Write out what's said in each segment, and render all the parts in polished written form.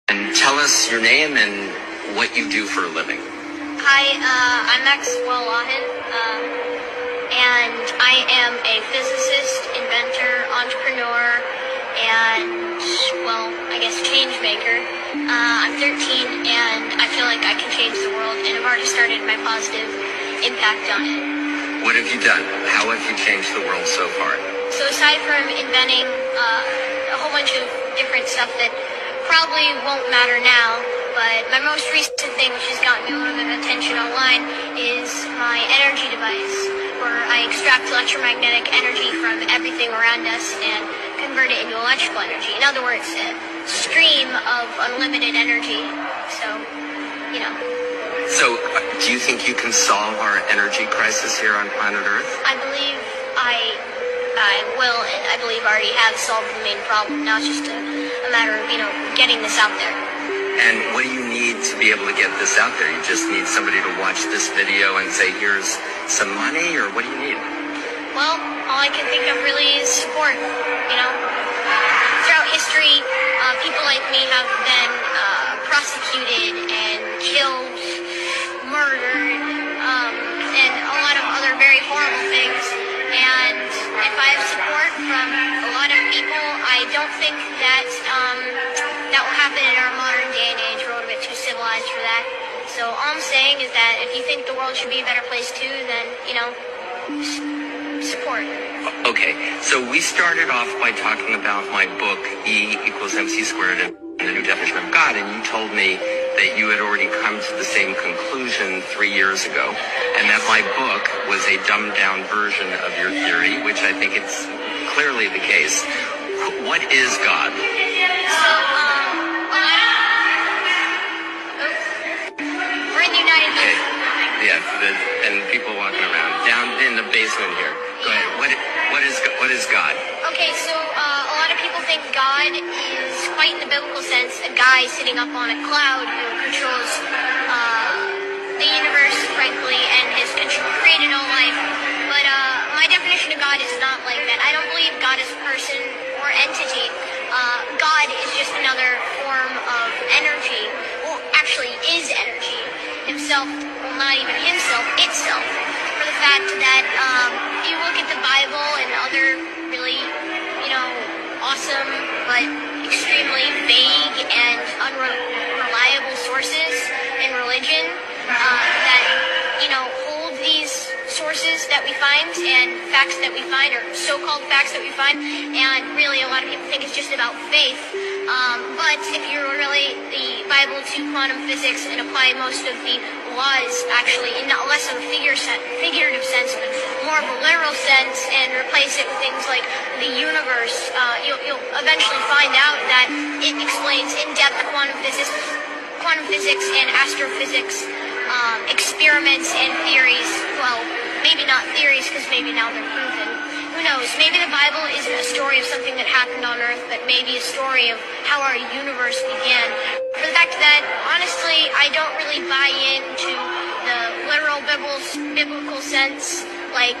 And tell us your name and what you do for a living. Hi, I'm Maxwell Lahin, and I am a physicist, inventor, entrepreneur, and, well, I guess change maker. I'm 13, and I feel like I can change the world, and I've already started my positive impact on it. What have you done? How have you changed the world so far? So aside from inventing a whole bunch of different stuff that probably won't matter now, but my most recent thing, which has gotten me a little bit of attention online, is my energy device, where I extract electromagnetic energy from everything around us and convert it into electrical energy. In other words, a stream of unlimited energy. So, you know. So, do you think you can solve our energy crisis here on planet Earth? I believe I will, and I believe I already have solved the main problem. Now it's just a matter of, getting this out there. And what do you need to be able to get this out there? You just need somebody to watch this video and say, here's some money, or what do you need? Well, all I can think of really is support, Throughout history, people like me have been prosecuted and killed, murdered, and a lot of other very horrible things. And if I have support from a lot of people, I don't think that that will happen in our modern day and age. We're a little bit too civilized for that. So all I'm saying is that if you think the world should be a better place too, then, support. Okay, so we started off by talking about my book, E equals MC squared, and the new definition of God, and you told me that you had already come to the same conclusion 3 years ago, and that my book was a dumbed-down version of your theory, which I think it's clearly the case. What is God? So, we're in the United States. Yeah, and people walking around down in the basement here. Go ahead. What is God? Okay, so a lot of people think God is, quite in the biblical sense, a guy sitting up on a cloud who controls the universe, frankly, and has created all life. But my definition of God is not like that. I don't believe God is a person or entity. God is just another form of energy. Well, actually, is energy. Himself, well, not even himself, itself. For the fact that if you look at the Bible and other really, awesome but extremely vague and unreliable sources in religion that, hold these sources that we find and facts that we find, or so-called facts that we find, and really a lot of people think it's just about faith. But if you relate the Bible to quantum physics and apply most of the laws actually in not less of a figurative sense, but more of a literal sense, and replace it with things like the universe, you'll eventually find out that it explains in-depth quantum physics and astrophysics, experiments and theories. Well, maybe not theories, because maybe now they're proven. Who knows? Maybe the Bible isn't a story of something that happened on Earth, but maybe a story of how our universe began. For the fact that, honestly, I don't really buy into the literal biblical sense, like,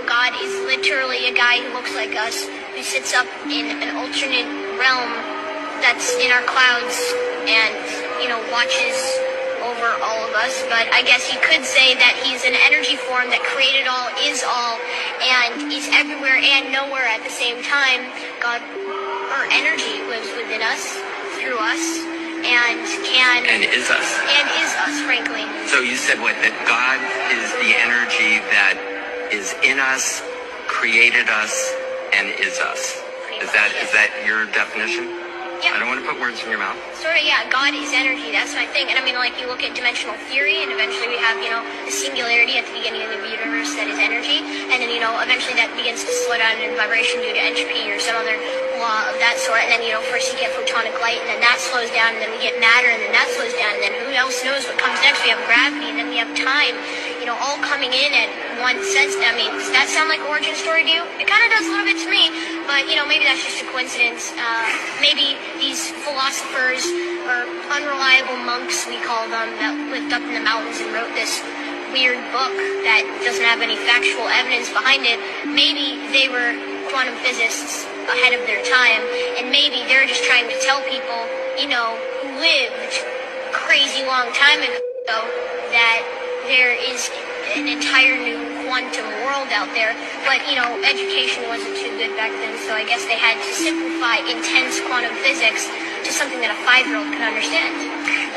God is literally a guy who looks like us, who sits up in an alternate realm that's in our clouds and, watches over all of us. But I guess you could say that he's an energy form that created all, is all, and is everywhere and nowhere at the same time. God, or energy, lives within us, through us, and is us. And is us, frankly. So you said what? That God is the energy that is in us, created us, and is us. Is that your definition? Yeah. I don't want to put words in your mouth. Sort of, yeah. God is energy. That's my thing. And I mean, you look at dimensional theory, and eventually we have, a singularity at the beginning of the universe that is energy. And then, eventually that begins to slow down in vibration due to entropy or some other law of that sort. And then, first you get photonic light, and then that slows down, and then we get matter, and then that slows down, and then who else knows what comes next? We have gravity, and then we have time, all coming in at one sense. I mean, does that sound like an origin story to you? It kind of does a little bit to me, but, maybe that's just a coincidence. Maybe these philosophers, or unreliable monks, we call them, that lived up in the mountains and wrote this weird book that doesn't have any factual evidence behind it, maybe they were quantum physicists ahead of their time, and maybe they're just trying to tell people, who lived crazy long time ago that there is an entire new quantum world out there. But, education wasn't too good back then, so I guess they had to simplify intense quantum physics to something that a 5-year-old could understand.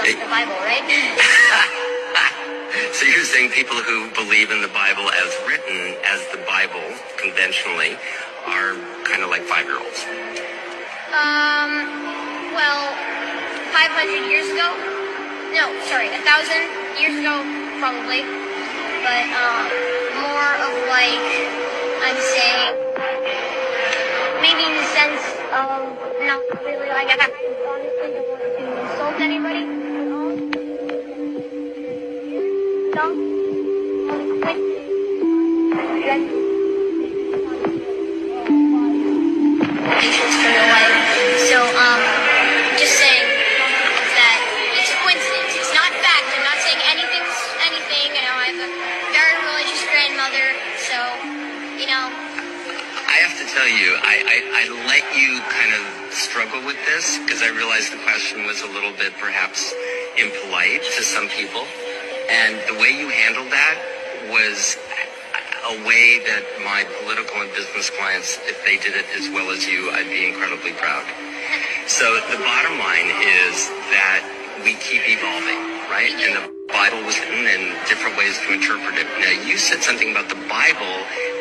That's the Bible, right? So you're saying people who believe in the Bible as written, as the Bible conventionally, are kind of like 5-year-olds? Well, 500 years ago? No, sorry, 1,000 years ago, probably. But, more of like, I'm saying, maybe in the sense of not really, like, I honestly don't want to insult anybody. So, just saying that it's a coincidence. It's not fact. I'm not saying anything's anything. I have a very religious grandmother, so, I have to tell you, I let you kind of struggle with this because I realized the question was a little bit perhaps impolite to some people. And the way you handled that was a way that my political and business clients, if they did it as well as you, I'd be incredibly proud. So the bottom line is that we keep evolving, right? And the Bible was written in different ways to interpret it. Now, you said something about the Bible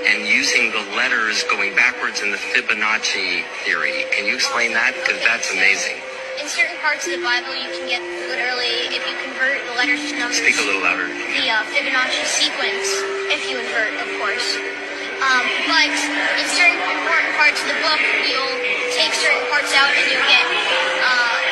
and using the letters going backwards in the Fibonacci theory. Can you explain that? Because that's amazing. In certain parts of the Bible, you can get literally, if you convert the letters to numbers. Speak a little louder. The Fibonacci sequence, if you invert, of course. But in certain important parts of the book, you'll take certain parts out and you'll get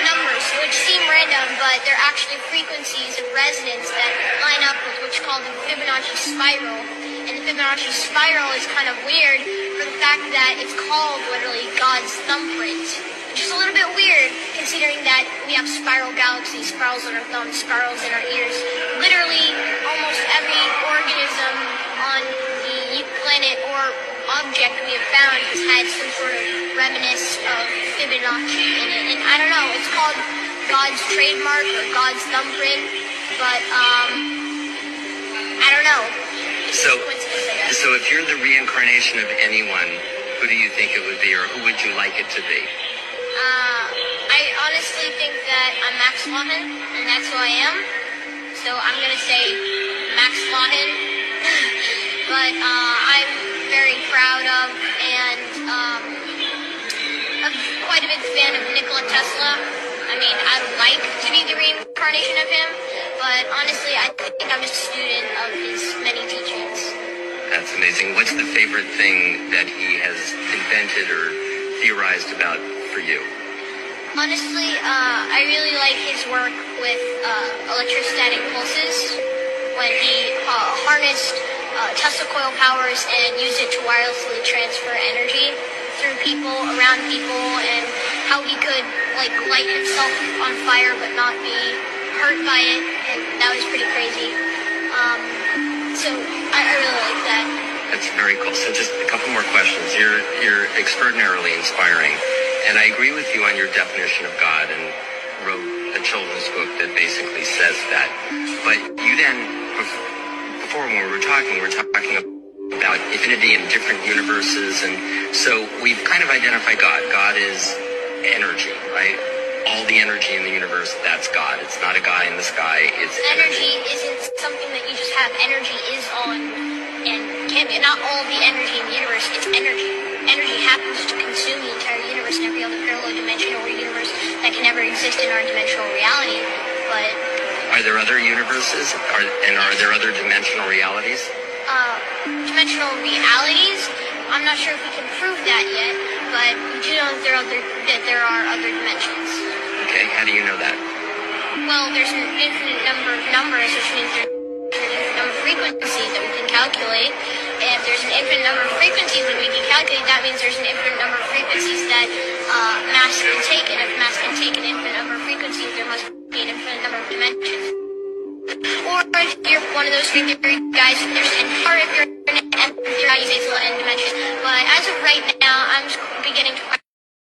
numbers, which seem random, but they're actually frequencies of resonance that line up with what's called the Fibonacci spiral. And the Fibonacci spiral is kind of weird for the fact that it's called literally God's thumbprint. Which is a little bit weird, considering that we have spiral galaxies, spirals in our thumbs, spirals in our ears. Literally, almost every organism on the planet or object we have found has had some sort of reminiscence of Fibonacci in it. And I don't know, it's called God's trademark or God's thumbprint, but, I don't know. So if you're the reincarnation of anyone, who do you think it would be, or who would you like it to be? I honestly think that I'm Max Lawton, and that's who I am. So I'm gonna say Max Lawton. But I'm very proud of and I'm quite a big fan of Nikola Tesla. I mean, I would like to be the reincarnation of him, but honestly, I think I'm just a student of his many teachings. That's amazing. What's the favorite thing that he has invented or theorized about for you? Honestly, I really like his work with electrostatic pulses when he harnessed Tesla coil powers and used it to wirelessly transfer energy through people, around people, and how he could light himself on fire but not be hurt by it, and that was pretty crazy. So I really like that. That's very cool. So just a couple more questions. You're extraordinarily inspiring. And I agree with you on your definition of God and wrote a children's book that basically says that. But you then, before when we were talking about infinity and different universes. And so we've kind of identified God. God is energy, right? All the energy in the universe, that's God. It's not a guy in the sky. It's energy isn't something that you just have. Energy is on and can be. Not all the energy in the universe, it's energy. Energy happens to consume the entire universe and every other parallel dimension or universe that can never exist in our dimensional reality. But are there other universes? Are there other dimensional realities? Dimensional realities? I'm not sure if we can prove that yet, but we do know that there are other dimensions. Okay, how do you know that? Well, there's an infinite number of numbers, which means there's an infinite number of frequencies that we can calculate. If there's an infinite number of frequencies that we can calculate, that means there's an infinite number of frequencies that mass can take. And if mass can take an infinite number of frequencies, there must be an infinite number of dimensions. Or if you're one of those string theory guys, or if you're an M theory guy, you say it's an n dimension. But as of right now, I'm just beginning to